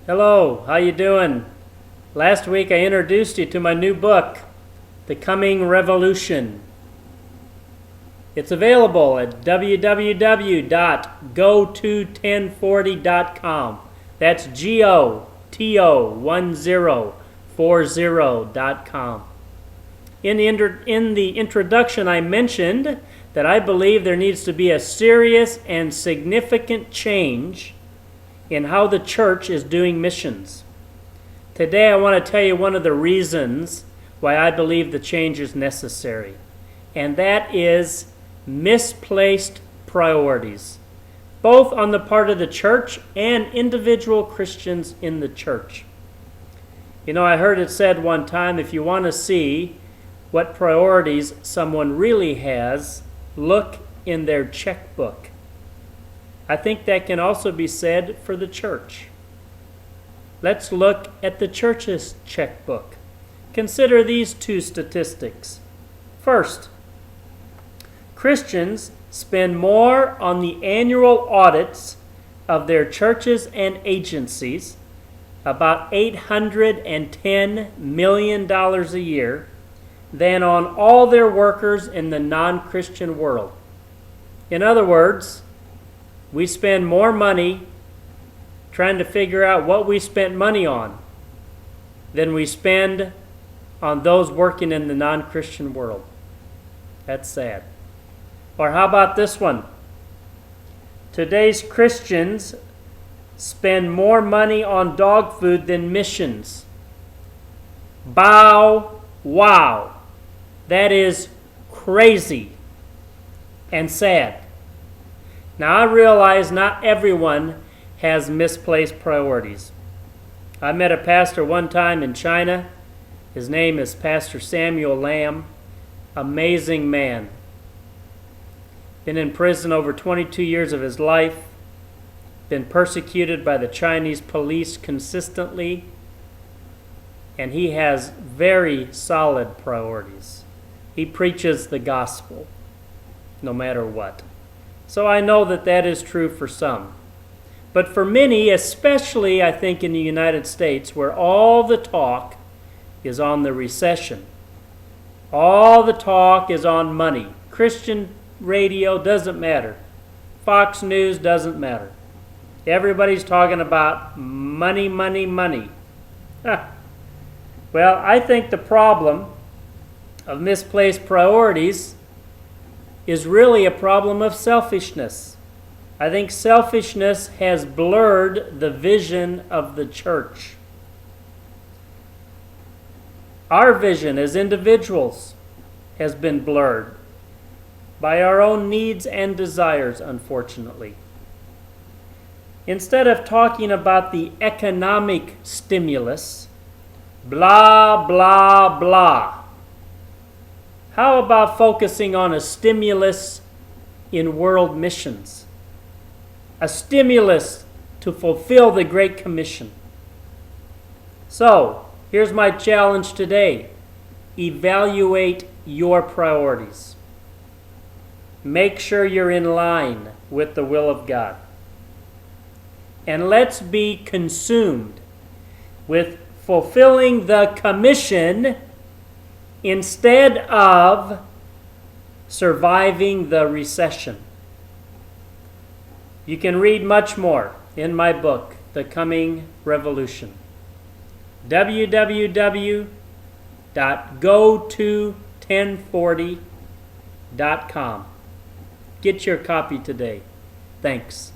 Hello, how you doing? Last week I introduced you to my new book, The Coming Revolution. It's available at www.go21040.com. That's GOTO1040.com. In the introduction, I mentioned that I believe there needs to be a serious and significant change in how the church is doing missions. Today I want to tell you one of the reasons why I believe the change is necessary, and that is misplaced priorities, both on the part of the church and individual Christians in the church. You know, I heard it said one time, if you want to see what priorities someone really has, look in their checkbook. I think that can also be said for the church. Let's look at the church's checkbook. Consider these two statistics. First, Christians spend more on the annual audits of their churches and agencies, about $810 million a year, than on all their workers in the non-Christian world. In other words, we spend more money trying to figure out what we spent money on than we spend on those working in the non-Christian world. That's sad. Or how about this one? Today's Christians spend more money on dog food than missions. Bow wow. That is crazy and sad. Now, I realize not everyone has misplaced priorities. I met a pastor one time in China. His name is Pastor Samuel Lamb. Amazing man. Been in prison over 22 years of his life. Been persecuted by the Chinese police consistently. And he has very solid priorities. He preaches the gospel, no matter what. So I know that that is true for some. But for many, especially I think in the United States, where all the talk is on the recession, all the talk is on money. Christian radio doesn't matter. Fox News doesn't matter. Everybody's talking about money, money, money. Well, I think the problem of misplaced priorities is really a problem of selfishness. I think selfishness has blurred the vision of the church. Our vision as individuals has been blurred by our own needs and desires, unfortunately. Instead of talking about the economic stimulus, blah, blah, blah, how about focusing on a stimulus in world missions? A stimulus to fulfill the Great Commission. So, here's my challenge today. Evaluate your priorities. Make sure you're in line with the will of God. And let's be consumed with fulfilling the commission instead of surviving the recession. You can read much more in my book, The Coming Revolution. www.go21040.com. Get your copy today. Thanks.